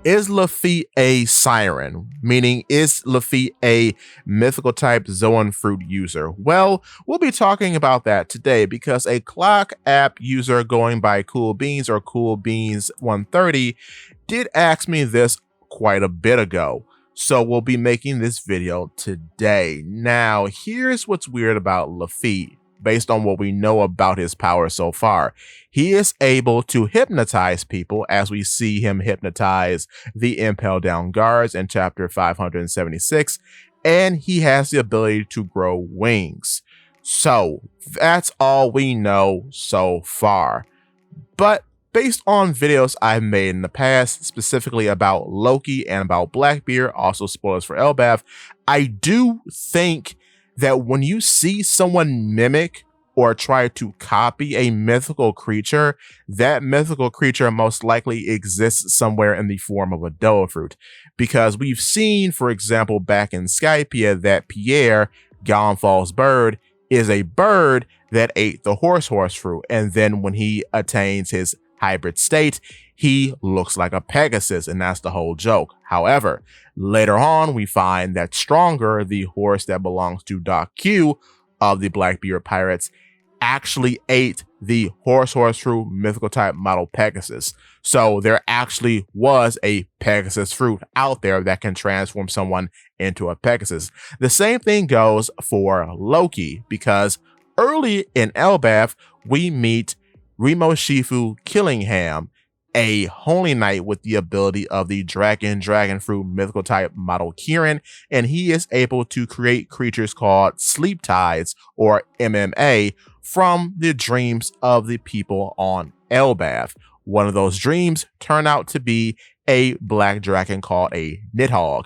Is Laffitte a siren? Meaning, is Laffitte a mythical type zoan fruit user? Well, we'll be talking about that today because a clock app user going by Cool Beans or Cool Beans 130 did ask me this quite a bit ago. So we'll be making this video today. Now, here's what's weird about Laffitte. Based on what we know about his power so far, he is able to hypnotize people, as we see him hypnotize the Impel Down guards in chapter 576, and he has the ability to grow wings. So that's all we know so far. But based on videos I've made in the past, specifically about Loki and about Blackbeard, also spoilers for Elbaf, I do think that when you see someone mimic or try to copy a mythical creature, that mythical creature most likely exists somewhere in the form of a devil fruit. Because we've seen, for example, back in Skypiea, that Pierre, Gallenfall's bird, is a bird that ate the horse fruit. And then when he attains his hybrid state, he looks like a Pegasus, and that's the whole joke. However, later on, we find that Stronger, the horse that belongs to Doc Q of the Blackbeard Pirates, actually ate the horse fruit mythical type model Pegasus. So there actually was a Pegasus fruit out there that can transform someone into a Pegasus. The same thing goes for Loki, because early in Elbaf, we meet Remo Shifu Killingham, a holy knight with the ability of the dragon fruit mythical type model Kieran, and he is able to create creatures called sleep tides, or MMA, from the dreams of the people on Elbaf. One of those dreams turned out to be a black dragon called a Nidhogg.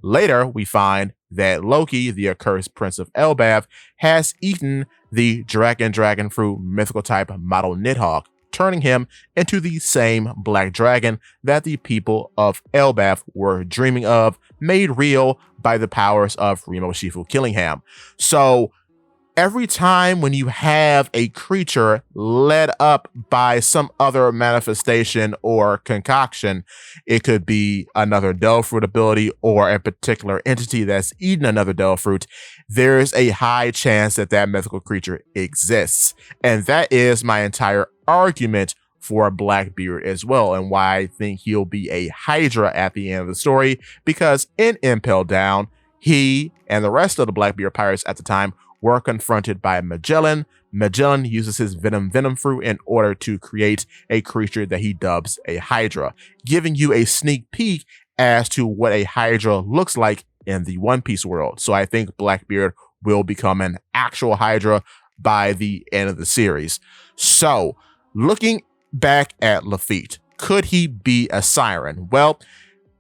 Later, we find that Loki, the accursed prince of Elbaf, has eaten the dragon fruit mythical type model Nidhogg, turning him into the same black dragon that the people of Elbaf were dreaming of, made real by the powers of Remo Shifu Killingham. So every time when you have a creature led up by some other manifestation or concoction, it could be another devil fruit ability or a particular entity that's eaten another devil fruit, there's a high chance that that mythical creature exists. And that is my entire argument for Blackbeard as well, and why I think he'll be a Hydra at the end of the story, because in Impel Down, he and the rest of the Blackbeard pirates at the time were confronted by Magellan. Magellan uses his venom fruit in order to create a creature that he dubs a Hydra, giving you a sneak peek as to what a Hydra looks like in the One Piece world. So I think Blackbeard will become an actual Hydra by the end of the series. So looking back at Laffitte, could he be a siren? Well,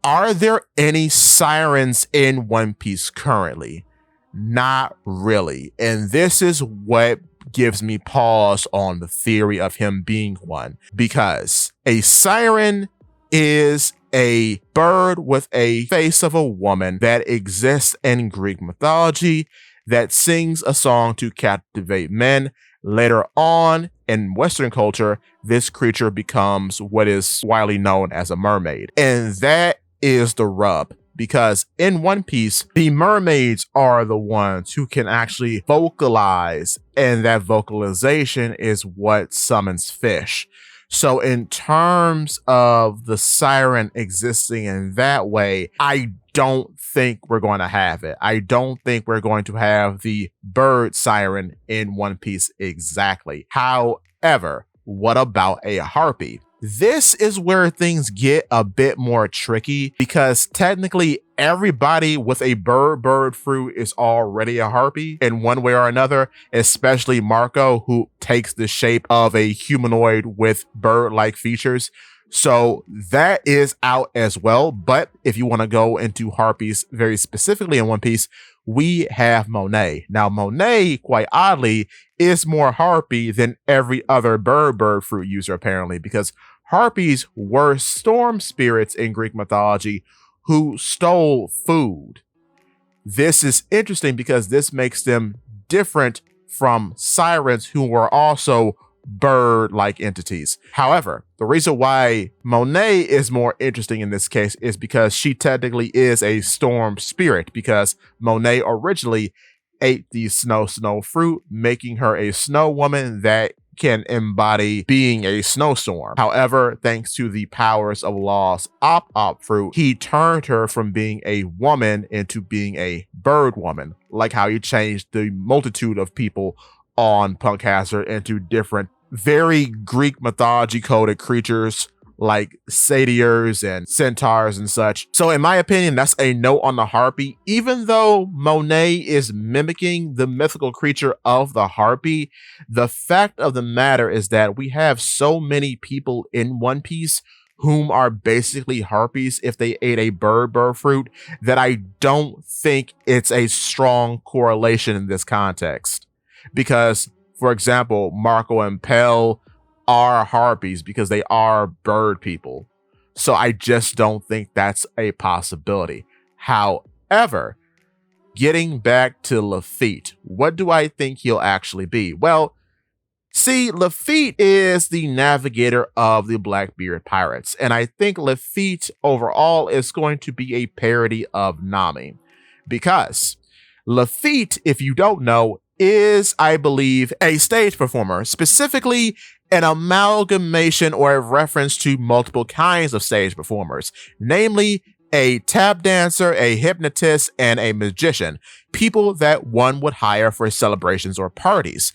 are there any sirens in One Piece currently? Not really. And this is what gives me pause on the theory of him being one, because a siren is a bird with a face of a woman that exists in Greek mythology, that sings a song to captivate men. Later on in Western culture, this creature becomes what is widely known as a mermaid. And that is the rub, because in One Piece, the mermaids are the ones who can actually vocalize, and that vocalization is what summons fish. So in terms of the siren existing in that way, I don't think we're going to have it. I don't think we're going to have the bird siren in One Piece exactly. However, what about a harpy? This is where things get a bit more tricky, because technically everybody with a bird fruit is already a harpy in one way or another, especially Marco, who takes the shape of a humanoid with bird-like features. So that is out as well. But if you want to go into harpies very specifically in One Piece, we have Monet. Now, Monet, quite oddly, is more harpy than every other bird fruit user, apparently, because harpies were storm spirits in Greek mythology who stole food. This is interesting because this makes them different from sirens, who were also bird-like entities. However, the reason why Monet is more interesting in this case is because she technically is a storm spirit, because Monet originally ate the snow fruit, making her a snow woman that can embody being a snowstorm. However, thanks to the powers of Law's op fruit, he turned her from being a woman into being a bird woman, like how he changed the multitude of people on Punk Hazard into different, very Greek mythology coded creatures like satyrs and centaurs and such. So in my opinion, that's a no on the harpy. Even though Monet is mimicking the mythical creature of the harpy, the fact of the matter is that we have so many people in One Piece whom are basically harpies if they ate a bird fruit, that I don't think it's a strong correlation in this context. Because, for example, Marco and Pell are harpies because they are bird people. So I just don't think that's a possibility. However, getting back to Laffitte, what do I think he'll actually be? Well, see, Laffitte is the navigator of the Blackbeard pirates, and I think Laffitte overall is going to be a parody of Nami, because Laffitte, if you don't know, is, I believe, a stage performer, specifically an amalgamation or a reference to multiple kinds of stage performers, namely a tap dancer, a hypnotist, and a magician, people that one would hire for celebrations or parties.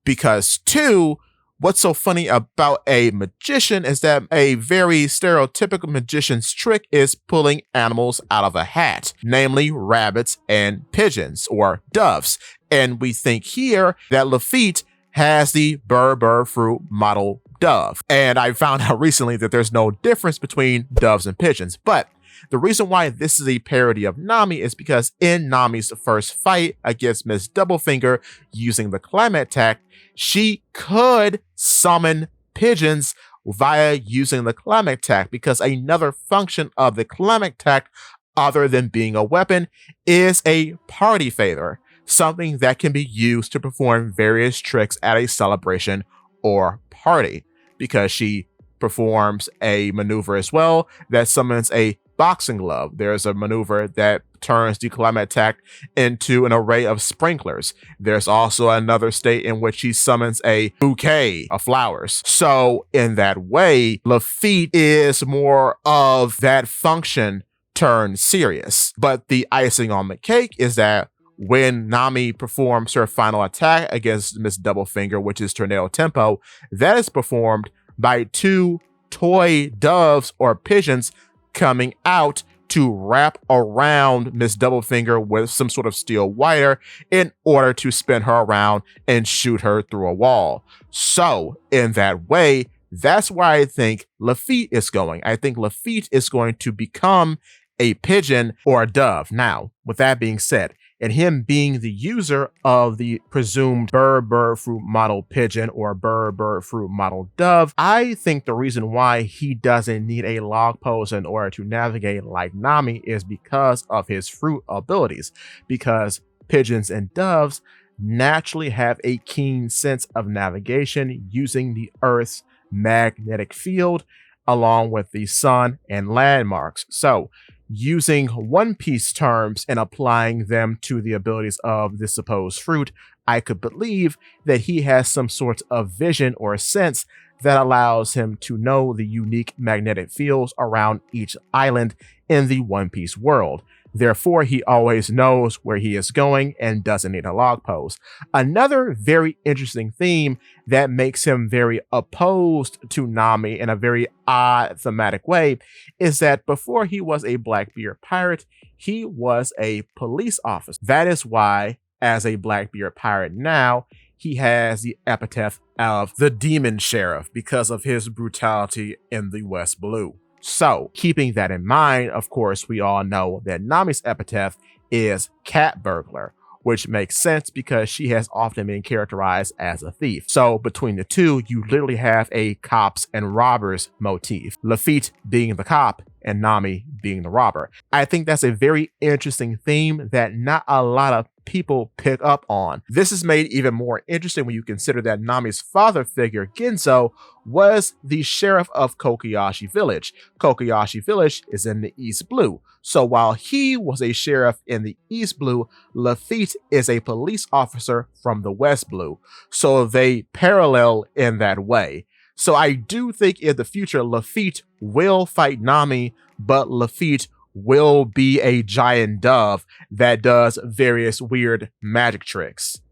Because two, what's so funny about a magician is that a very stereotypical magician's trick is pulling animals out of a hat, namely rabbits and pigeons or doves. And we think here that Laffitte has the bird fruit model dove. And I found out recently that there's no difference between doves and pigeons. But the reason why this is a parody of Nami is because in Nami's first fight against Miss Doublefinger using the climate tech, she could summon pigeons via using the climate tech, because another function of the climate tech, other than being a weapon, is a party favor, something that can be used to perform various tricks at a celebration or party, because she performs a maneuver as well that summons a boxing glove. There's a maneuver that turns the climate attack into an array of sprinklers. There's also another state in which he summons a bouquet of flowers. So in that way, Laffitte is more of that function turned serious. But the icing on the cake is that when Nami performs her final attack against Miss Doublefinger, which is Tornado Tempo, that is performed by two toy doves or pigeons coming out to wrap around Miss Doublefinger with some sort of steel wire in order to spin her around and shoot her through a wall. So in that way, that's where I think Laffitte is going. I think Laffitte is going to become a pigeon or a dove. Now, with that being said, and him being the user of the presumed bird fruit model pigeon or bird fruit model dove, I think the reason why he doesn't need a log pose in order to navigate like Nami is because of his fruit abilities, because pigeons and doves naturally have a keen sense of navigation using the Earth's magnetic field along with the sun and landmarks. So using One Piece terms and applying them to the abilities of the supposed fruit, I could believe that he has some sort of vision or sense that allows him to know the unique magnetic fields around each island in the One Piece world. Therefore, he always knows where he is going and doesn't need a log pose. Another very interesting theme that makes him very opposed to Nami in a very odd thematic way is that before he was a Blackbeard pirate, he was a police officer. That is why, as a Blackbeard pirate now, he has the epithet of the Demon Sheriff because of his brutality in the West Blue. So, keeping that in mind, of course, we all know that Nami's epithet is Cat Burglar, which makes sense because she has often been characterized as a thief. So, between the two, you literally have a cops and robbers motif, Laffitte being the cop and Nami being the robber. I think that's a very interesting theme that not a lot of people pick up on. This is made even more interesting when you consider that Nami's father figure, Genzo, was the sheriff of Kokoyashi Village. Kokoyashi Village is in the East Blue. So while he was a sheriff in the East Blue, Laffitte is a police officer from the West Blue. So they parallel in that way. So I do think in the future, Laffitte will fight Nami, but Laffitte will be a giant dove that does various weird magic tricks,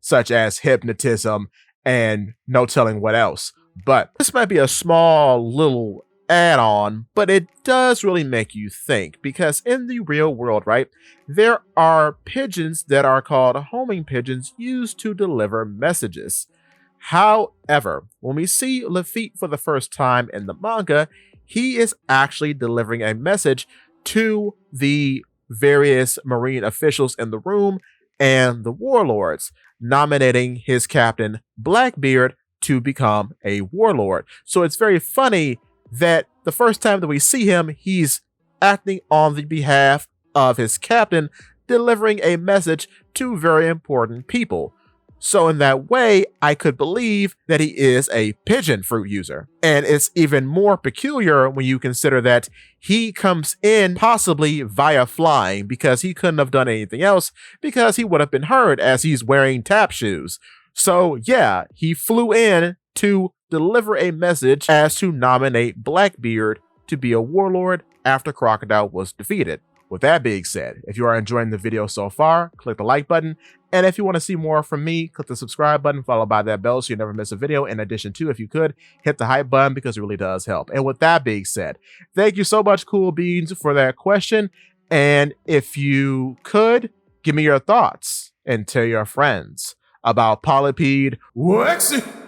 such as hypnotism and no telling what else. But this might be a small little add-on, but it does really make you think, because in the real world, right, there are pigeons that are called homing pigeons used to deliver messages. However, when we see Laffitte for the first time in the manga, he is actually delivering a message to the various marine officials in the room and the warlords, nominating his captain Blackbeard to become a warlord. So it's very funny that the first time that we see him, he's acting on the behalf of his captain, delivering a message to very important people. So in that way, I could believe that he is a pigeon fruit user. And it's even more peculiar when you consider that he comes in possibly via flying, because he couldn't have done anything else, because he would have been heard as he's wearing tap shoes. So yeah, he flew in to deliver a message as to nominate Blackbeard to be a warlord after Crocodile was defeated. With that being said, if you are enjoying the video so far, click the like button. And if you want to see more from me, click the subscribe button, followed by that bell so you never miss a video. In addition to, if you could, hit the hype button, because it really does help. And with that being said, thank you so much, Cool Beans, for that question. And if you could, give me your thoughts and tell your friends about Polypede Wexy.